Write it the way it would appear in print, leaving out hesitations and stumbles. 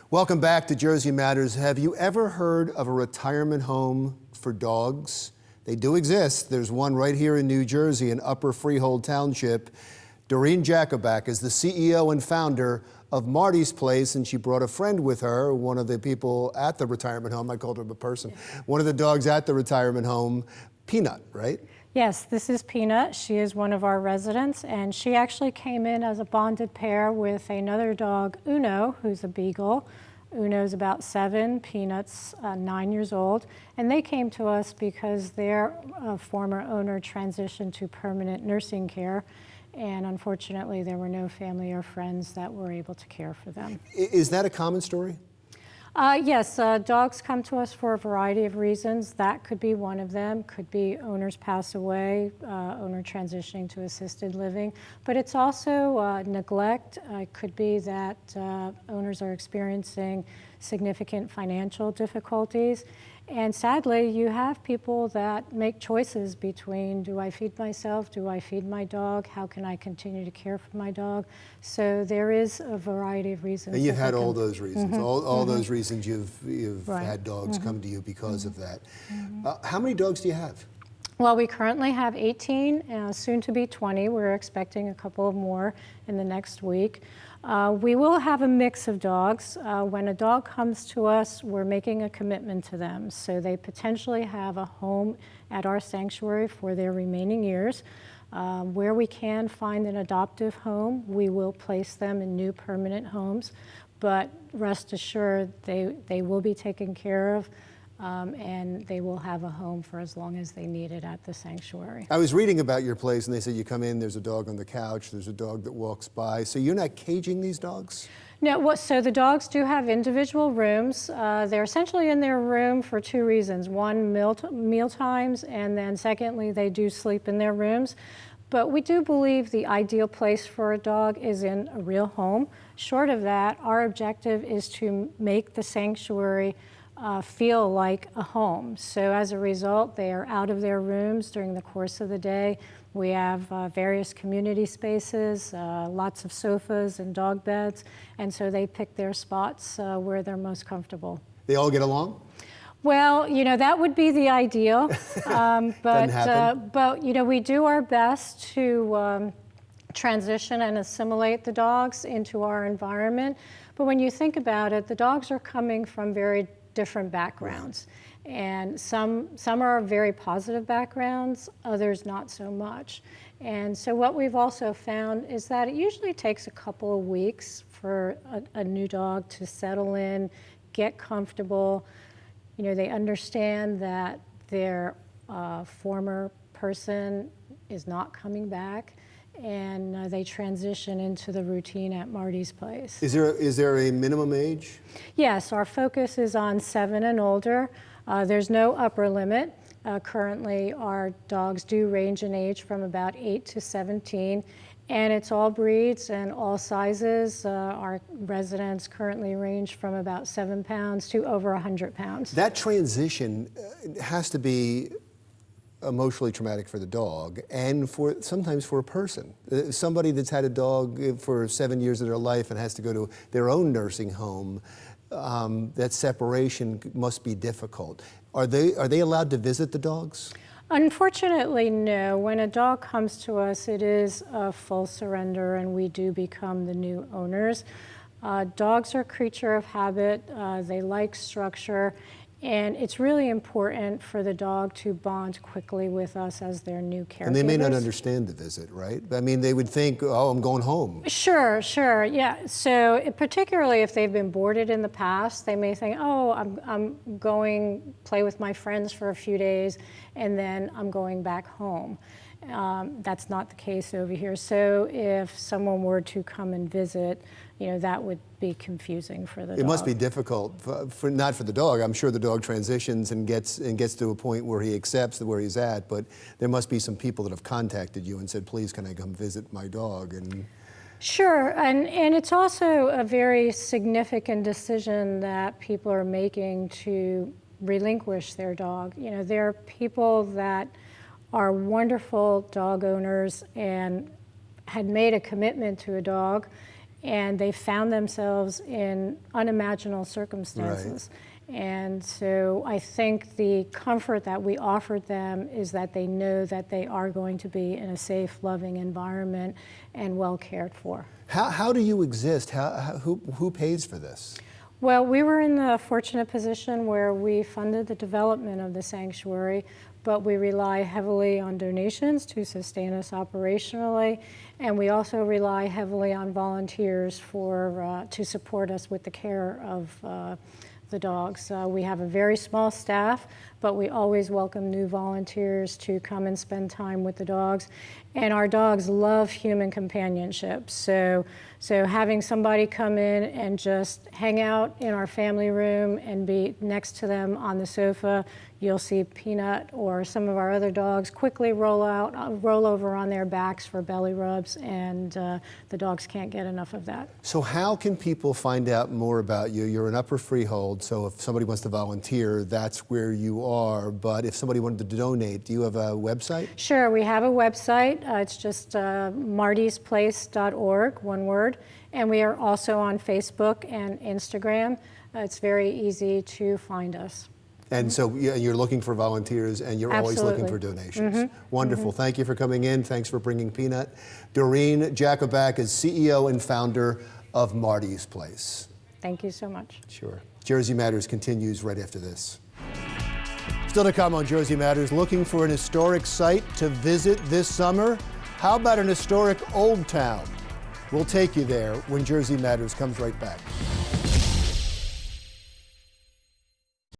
Welcome back to Jersey Matters. Have you ever heard of a retirement home for dogs? They do exist. There's one right here in New Jersey in Upper Freehold Township. Doreen Jakubcak is the CEO and founder of Marty's Place, and she brought a friend with her, one of the people at the retirement home. I called her a person. One of the dogs at the retirement home, Peanut, right? Yes, this is Peanut. She is one of our residents, and she actually came in as a bonded pair with another dog, Uno, who's a beagle. Uno's about 7, Peanut's 9 years old, and they came to us because their former owner transitioned to permanent nursing care, and unfortunately there were no family or friends that were able to care for them. Is that a common story? Yes, dogs come to us for a variety of reasons. That could be one of them. Could be owners pass away, owner transitioning to assisted living. But it's also neglect. It could be that owners are experiencing significant financial difficulties. And sadly, you have people that make choices between, do I feed myself, do I feed my dog, how can I continue to care for my dog? So there is a variety of reasons. And you've had all those reasons, all those reasons you've Right. had dogs come to you because of that. How many dogs do you have? Well, we currently have 18, soon to be 20. We're expecting a couple of more in the next week. We will have a mix of dogs. When a dog comes to us, we're making a commitment to them. So they potentially have a home at our sanctuary for their remaining years. Where we can find an adoptive home, we will place them in new permanent homes. But rest assured, they will be taken care of. And they will have a home for as long as they need it at the sanctuary. I was reading about your place, and they said you come in, there's a dog on the couch, there's a dog that walks by. So you're not caging these dogs? No, so the dogs do have individual rooms. They're essentially in their room for 2 reasons. One, meal times, and then secondly, they do sleep in their rooms. But we do believe the ideal place for a dog is in a real home. Short of that, our objective is to make the sanctuary feel like a home. So as a result, they are out of their rooms during the course of the day. We have various community spaces, lots of sofas and dog beds, and so they pick their spots where they're most comfortable. They all get along? Well, you know, that would be the ideal, but you know, we do our best to transition and assimilate the dogs into our environment. But when you think about it, the dogs are coming from very different backgrounds, and some are very positive backgrounds, others not so much. And so what we've also found is that it usually takes a couple of weeks for a new dog to settle in, get comfortable. You know, they understand that their former person is not coming back, and they transition into the routine at Marty's Place. Is there a minimum age? Yes, our focus is on 7 and older. There's no upper limit. Currently, our dogs do range in age from about 8 to 17, and it's all breeds and all sizes. Our residents currently range from about 7 pounds to over 100 pounds. That transition has to be emotionally traumatic for the dog and sometimes for a person. Somebody that's had a dog for 7 years of their life and has to go to their own nursing home, that separation must be difficult. Are they allowed to visit the dogs? Unfortunately, no. When a dog comes to us, it is a full surrender, and we do become the new owners. Dogs are a creature of habit. They like structure. And it's really important for the dog to bond quickly with us as their new caregivers. And they may not understand the visit, right? I mean, they would think, oh, I'm going home. Sure, yeah. So particularly if they've been boarded in the past, they may think, oh, I'm going play with my friends for a few days, and then I'm going back home. That's not the case over here. So if someone were to come and visit, you know, that would be confusing for the dog. It must be difficult, not for the dog. I'm sure the dog transitions and gets to a point where he accepts where he's at, but there must be some people that have contacted you and said, please, can I come visit my dog? And Sure, and it's also a very significant decision that people are making to relinquish their dog. You know, there are people that are wonderful dog owners and had made a commitment to a dog, and they found themselves in unimaginable circumstances. And so I think the comfort that we offered them is that they know that they are going to be in a safe, loving environment and well cared for. How do you exist? Who pays for this? Well, we were in the fortunate position where we funded the development of the sanctuary, but we rely heavily on donations to sustain us operationally, and we also rely heavily on volunteers to support us with the care of the dogs. We have a very small staff, but we always welcome new volunteers to come and spend time with the dogs. And our dogs love human companionship. So having somebody come in and just hang out in our family room and be next to them on the sofa, you'll see Peanut or some of our other dogs quickly roll over on their backs for belly rubs, and the dogs can't get enough of that. So how can people find out more about you? You're in Upper Freehold, so if somebody wants to volunteer, that's where you are. But if somebody wanted to donate, do you have a website? Sure, we have a website. It's just martysplace.org, one word. And we are also on Facebook and Instagram. It's very easy to find us. And so you're looking for volunteers, and you're always looking for donations. Wonderful. Thank you for coming in. Thanks for bringing Peanut. Doreen Jakubcak is CEO and founder of Marty's Place. Thank you so much. Sure. Jersey Matters continues right after this. Still to come on Jersey Matters, looking for an historic site to visit this summer? How about an historic old town? We'll take you there when Jersey Matters comes right back.